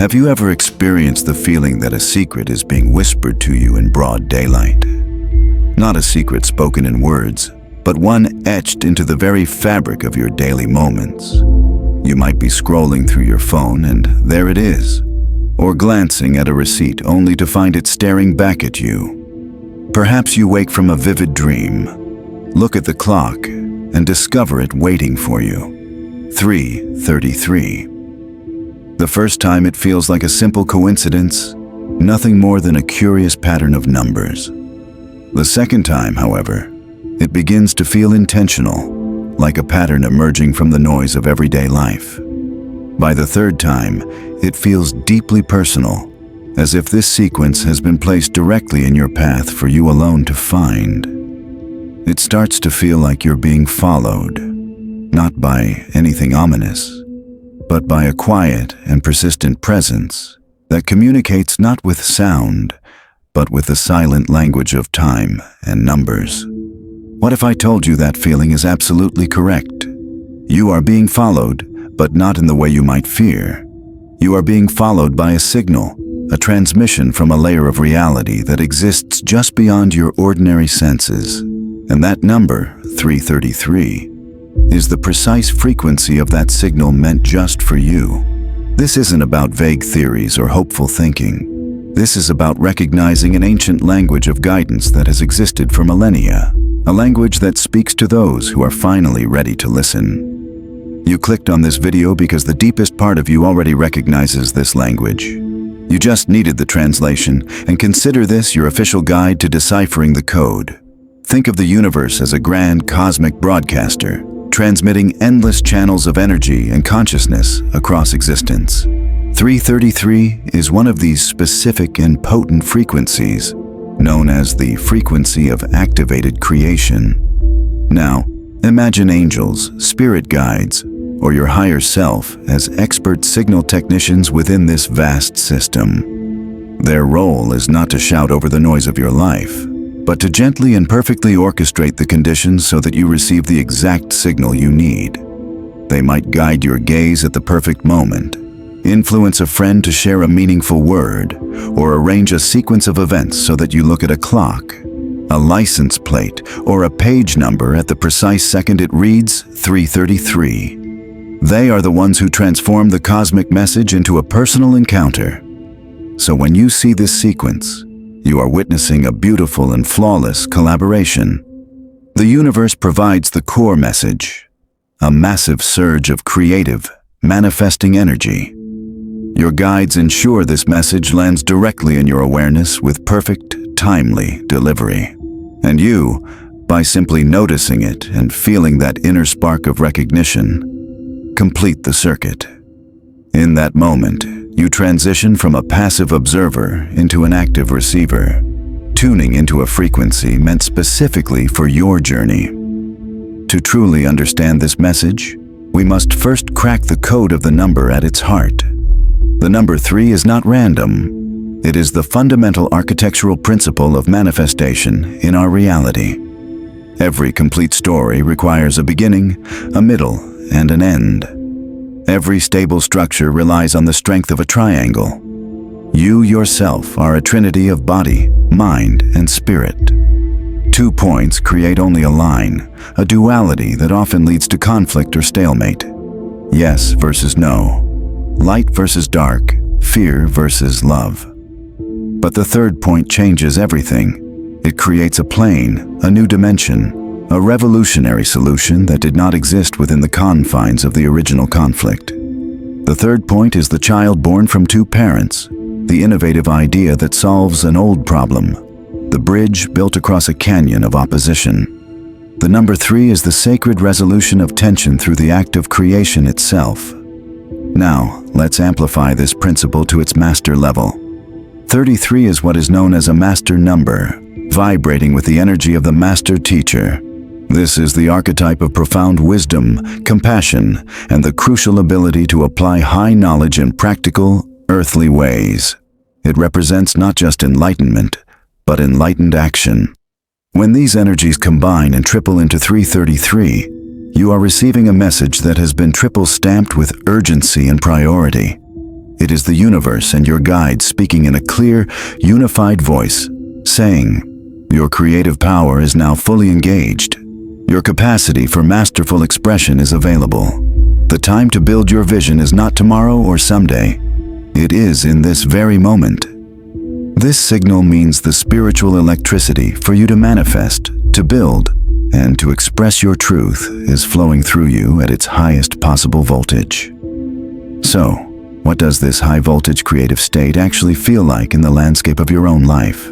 Have you ever experienced the feeling that a secret is being whispered to you in broad daylight? Not a secret spoken in words, but one etched into the very fabric of your daily moments. You might be scrolling through your phone and there it is, or glancing at a receipt only to find it staring back at you. Perhaps you wake from a vivid dream, look at the clock, and discover it waiting for you. 3:33. The first time it feels like a simple coincidence, nothing more than a curious pattern of numbers. The second time, however, it begins to feel intentional, like a pattern emerging from the noise of everyday life. By the third time, it feels deeply personal, as if this sequence has been placed directly in your path for you alone to find. It starts to feel like you're being followed, not by anything ominous, but by a quiet and persistent presence that communicates not with sound, but with the silent language of time and numbers. What if I told you that feeling is absolutely correct? You are being followed, but not in the way you might fear. You are being followed by a signal, a transmission from a layer of reality that exists just beyond your ordinary senses. And that number, 333, is the precise frequency of that signal meant just for you. This isn't about vague theories or hopeful thinking. This is about recognizing an ancient language of guidance that has existed for millennia, a language that speaks to those who are finally ready to listen. You clicked on this video because the deepest part of you already recognizes this language. You just needed the translation, and consider this your official guide to deciphering the code. Think of the universe as a grand cosmic broadcaster, transmitting endless channels of energy and consciousness across existence. 333 is one of these specific and potent frequencies, known as the frequency of activated creation. Now, imagine angels, spirit guides, or your higher self as expert signal technicians within this vast system. Their role is not to shout over the noise of your life, but to gently and perfectly orchestrate the conditions so that you receive the exact signal you need. They might guide your gaze at the perfect moment, influence a friend to share a meaningful word, or arrange a sequence of events so that you look at a clock, a license plate, or a page number at the precise second it reads 333. They are the ones who transform the cosmic message into a personal encounter. So when you see this sequence, you are witnessing a beautiful and flawless collaboration. The universe provides the core message, a massive surge of creative, manifesting energy. Your guides ensure this message lands directly in your awareness with perfect, timely delivery. And you, by simply noticing it and feeling that inner spark of recognition, complete the circuit. In that moment, you transition from a passive observer into an active receiver, tuning into a frequency meant specifically for your journey. To truly understand this message, we must first crack the code of the number at its heart. The number 3 is not random. It is the fundamental architectural principle of manifestation in our reality. Every complete story requires a beginning, a middle, and an end. Every stable structure relies on the strength of a triangle. You yourself are a trinity of body, mind, and spirit. 2 points create only a line, a duality that often leads to conflict or stalemate. Yes versus no, light versus dark, fear versus love. But the third point changes everything. It creates a plane, a new dimension, a revolutionary solution that did not exist within the confines of the original conflict. The third point is the child born from 2 parents, the innovative idea that solves an old problem, the bridge built across a canyon of opposition. The number 3 is the sacred resolution of tension through the act of creation itself. Now, let's amplify this principle to its master level. 33 is what is known as a master number, vibrating with the energy of the master teacher. This is the archetype of profound wisdom, compassion, and the crucial ability to apply high knowledge in practical, earthly ways. It represents not just enlightenment, but enlightened action. When these energies combine and triple into 333, you are receiving a message that has been triple stamped with urgency and priority. It is the universe and your guides speaking in a clear, unified voice, saying, "Your creative power is now fully engaged. Your capacity for masterful expression is available. The time to build your vision is not tomorrow or someday. It is in this very moment." This signal means the spiritual electricity for you to manifest, to build, and to express your truth is flowing through you at its highest possible voltage. So, what does this high-voltage creative state actually feel like in the landscape of your own life?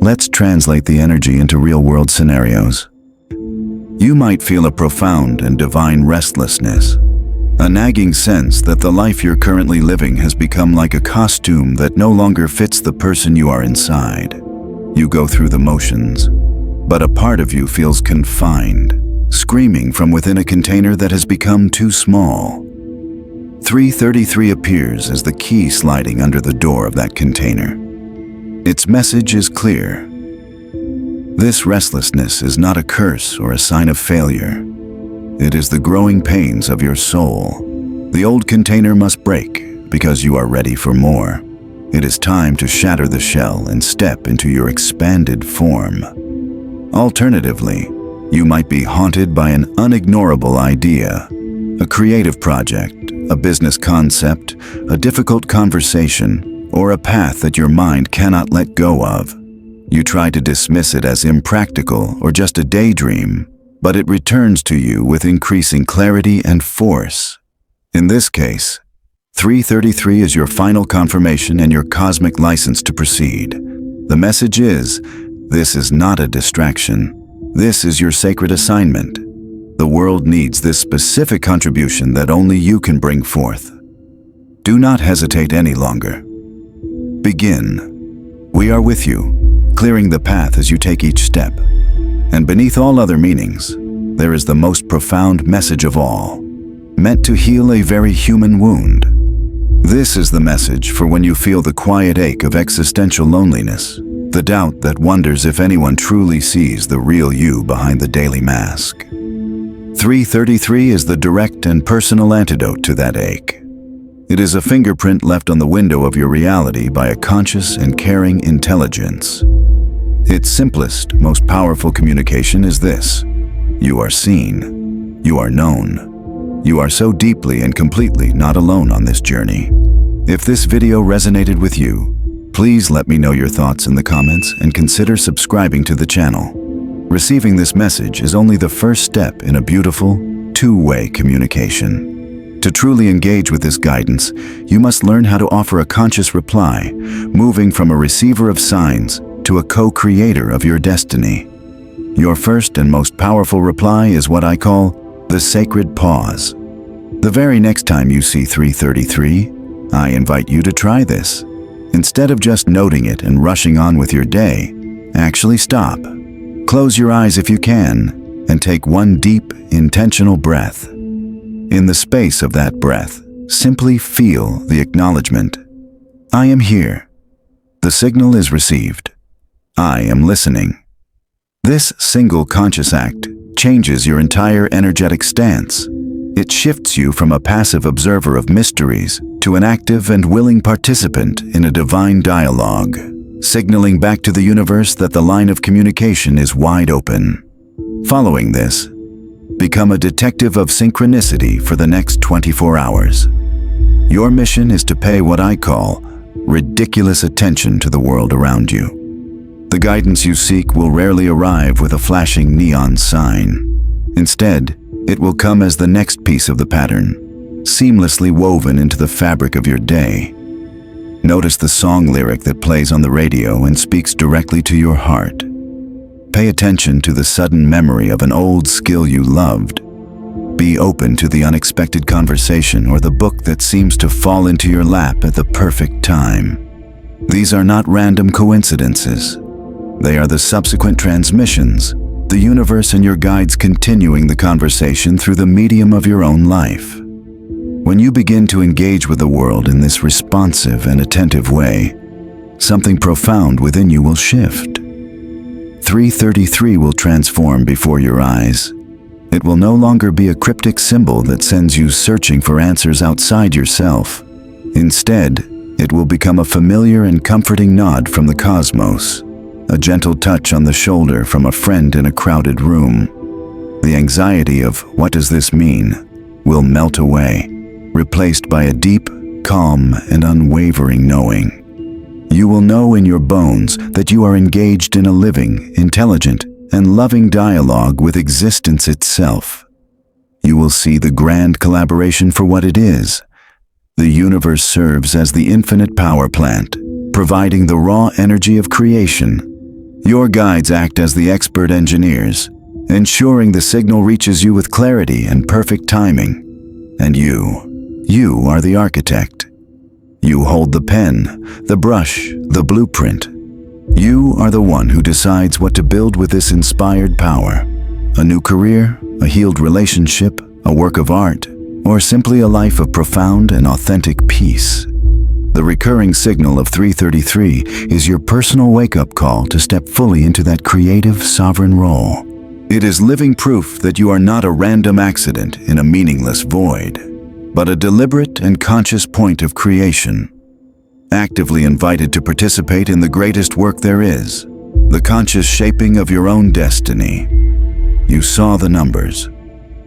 Let's translate the energy into real-world scenarios. You might feel a profound and divine restlessness, a nagging sense that the life you're currently living has become like a costume that no longer fits the person you are inside. You go through the motions, but a part of you feels confined, screaming from within a container that has become too small. 333 appears as the key sliding under the door of that container. Its message is clear. This restlessness is not a curse or a sign of failure. It is the growing pains of your soul. The old container must break because you are ready for more. It is time to shatter the shell and step into your expanded form. Alternatively, you might be haunted by an unignorable idea, a creative project, a business concept, a difficult conversation, or a path that your mind cannot let go of. You try to dismiss it as impractical or just a daydream, but it returns to you with increasing clarity and force. In this case, 333 is your final confirmation and your cosmic license to proceed. The message is, this is not a distraction. This is your sacred assignment. The world needs this specific contribution that only you can bring forth. Do not hesitate any longer. Begin. We are with you, clearing the path as you take each step. And beneath all other meanings, there is the most profound message of all, meant to heal a very human wound. This is the message for when you feel the quiet ache of existential loneliness, the doubt that wonders if anyone truly sees the real you behind the daily mask. 333 is the direct and personal antidote to that ache. It is a fingerprint left on the window of your reality by a conscious and caring intelligence. Its simplest, most powerful communication is this: you are seen, you are known, you are so deeply and completely not alone on this journey. If this video resonated with you, please let me know your thoughts in the comments and consider subscribing to the channel. Receiving this message is only the first step in a beautiful, two-way communication. To truly engage with this guidance, you must learn how to offer a conscious reply, moving from a receiver of signs to a co-creator of your destiny. Your first and most powerful reply is what I call the sacred pause. The very next time you see 333, I invite you to try this. Instead of just noting it and rushing on with your day, actually stop. Close your eyes if you can, and take one deep, intentional breath. In the space of that breath, simply feel the acknowledgement. I am here. The signal is received. I am listening. This single conscious act changes your entire energetic stance. It shifts you from a passive observer of mysteries to an active and willing participant in a divine dialogue, signaling back to the universe that the line of communication is wide open. Following this, become a detective of synchronicity for the next 24 hours. Your mission is to pay what I call ridiculous attention to the world around you. The guidance you seek will rarely arrive with a flashing neon sign. Instead, it will come as the next piece of the pattern, seamlessly woven into the fabric of your day. Notice the song lyric that plays on the radio and speaks directly to your heart. Pay attention to the sudden memory of an old skill you loved. Be open to the unexpected conversation or the book that seems to fall into your lap at the perfect time. These are not random coincidences. They are the subsequent transmissions, the universe and your guides continuing the conversation through the medium of your own life. When you begin to engage with the world in this responsive and attentive way, something profound within you will shift. 333 will transform before your eyes. It will no longer be a cryptic symbol that sends you searching for answers outside yourself. Instead, it will become a familiar and comforting nod from the cosmos, a gentle touch on the shoulder from a friend in a crowded room. The anxiety of "what does this mean?" will melt away, replaced by a deep, calm, and unwavering knowing. You will know in your bones that you are engaged in a living, intelligent, and loving dialogue with existence itself. You will see the grand collaboration for what it is. The universe serves as the infinite power plant, providing the raw energy of creation. Your guides act as the expert engineers, ensuring the signal reaches you with clarity and perfect timing. And you are the architect. You hold the pen, the brush, the blueprint. You are the one who decides what to build with this inspired power. A new career, a healed relationship, a work of art, or simply a life of profound and authentic peace. The recurring signal of 333 is your personal wake-up call to step fully into that creative, sovereign role. It is living proof that you are not a random accident in a meaningless void, but a deliberate and conscious point of creation, actively invited to participate in the greatest work there is, the conscious shaping of your own destiny. You saw the numbers.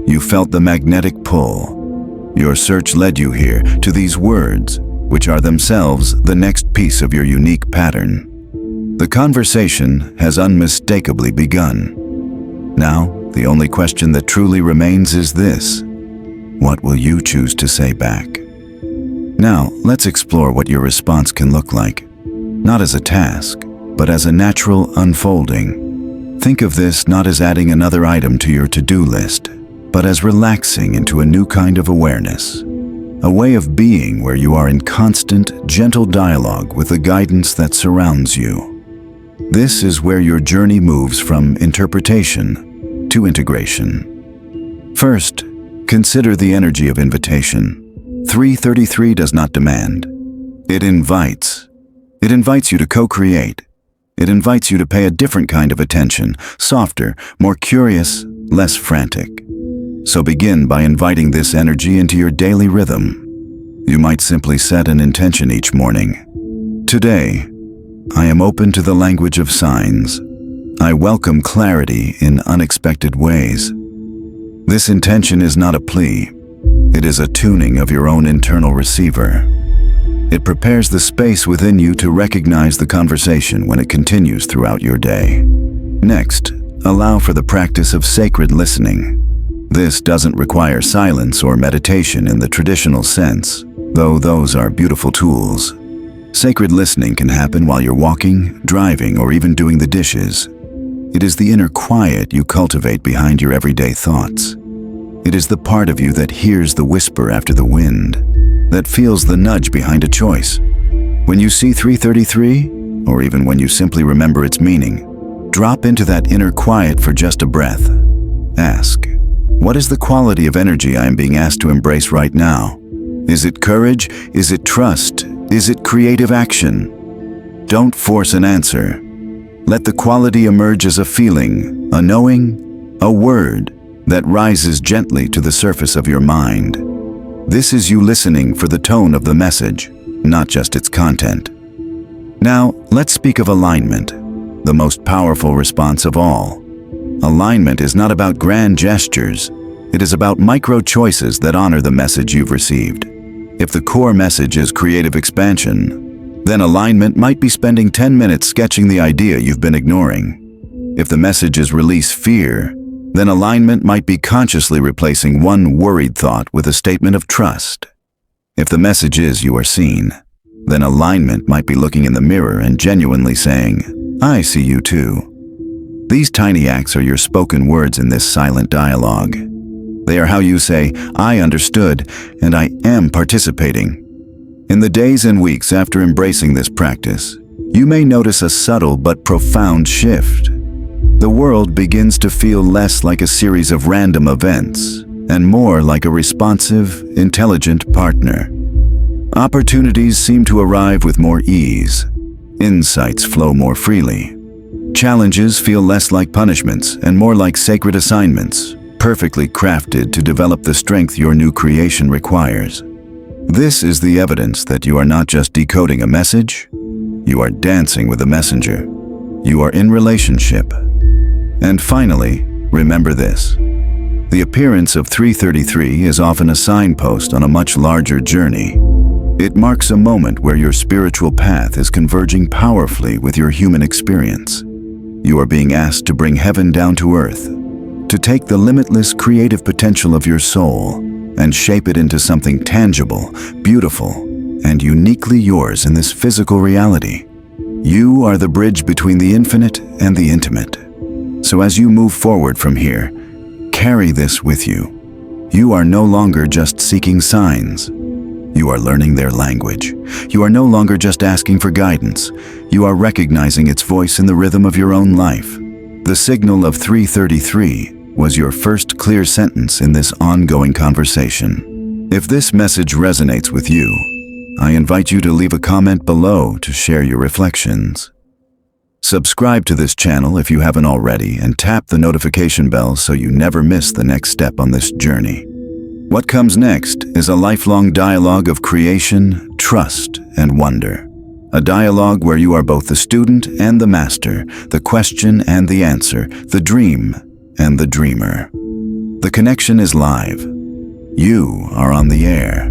You felt the magnetic pull. Your search led you here to these words, which are themselves the next piece of your unique pattern. The conversation has unmistakably begun. Now, the only question that truly remains is this: what will you choose to say back? Now, let's explore what your response can look like, not as a task, but as a natural unfolding. Think of this not as adding another item to your to-do list, but as relaxing into a new kind of awareness, a way of being where you are in constant, gentle dialogue with the guidance that surrounds you. This is where your journey moves from interpretation to integration. First, consider the energy of invitation. 333 does not demand. It invites. It invites you to co-create. It invites you to pay a different kind of attention, softer, more curious, less frantic. So begin by inviting this energy into your daily rhythm. You might simply set an intention each morning. Today, I am open to the language of signs. I welcome clarity in unexpected ways. This intention is not a plea. It is a tuning of your own internal receiver. It prepares the space within you to recognize the conversation when it continues throughout your day. Next, allow for the practice of sacred listening. This doesn't require silence or meditation in the traditional sense, though those are beautiful tools. Sacred listening can happen while you're walking, driving, or even doing the dishes. It is the inner quiet you cultivate behind your everyday thoughts. It is the part of you that hears the whisper after the wind, that feels the nudge behind a choice. When you see 333, or even when you simply remember its meaning, drop into that inner quiet for just a breath. Ask, what is the quality of energy I am being asked to embrace right now? Is it courage? Is it trust? Is it creative action? Don't force an answer. Let the quality emerge as a feeling, a knowing, a word that rises gently to the surface of your mind. This is you listening for the tone of the message, not just its content. Now, let's speak of alignment, the most powerful response of all. Alignment is not about grand gestures. It is about micro choices that honor the message you've received. If the core message is creative expansion, then alignment might be spending 10 minutes sketching the idea you've been ignoring. If the message is release fear, then alignment might be consciously replacing one worried thought with a statement of trust. If the message is you are seen, then alignment might be looking in the mirror and genuinely saying, I see you too. These tiny acts are your spoken words in this silent dialogue. They are how you say, I understood, and I am participating. In the days and weeks after embracing this practice, you may notice a subtle but profound shift. The world begins to feel less like a series of random events and more like a responsive, intelligent partner. Opportunities seem to arrive with more ease. Insights flow more freely. Challenges feel less like punishments and more like sacred assignments, perfectly crafted to develop the strength your new creation requires. This is the evidence that you are not just decoding a message, you are dancing with the messenger. You are in relationship. And finally, remember this. The appearance of 333 is often a signpost on a much larger journey. It marks a moment where your spiritual path is converging powerfully with your human experience. You are being asked to bring heaven down to earth, to take the limitless creative potential of your soul and shape it into something tangible, beautiful, and uniquely yours in this physical reality. You are the bridge between the infinite and the intimate. So as you move forward from here, carry this with you. You are no longer just seeking signs. You are learning their language. You are no longer just asking for guidance. You are recognizing its voice in the rhythm of your own life. The signal of 333 was your first clear sentence in this ongoing conversation. If this message resonates with you, I invite you to leave a comment below to share your reflections. Subscribe to this channel if you haven't already and tap the notification bell so you never miss the next step on this journey. What comes next is a lifelong dialogue of creation, trust, and wonder. A dialogue where you are both the student and the master, the question and the answer, the dream and the dreamer. The connection is live. You are on the air,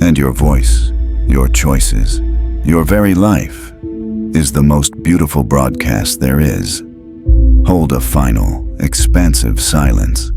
and your voice, your choices, your very life is the most beautiful broadcast there is. Hold a final, expansive silence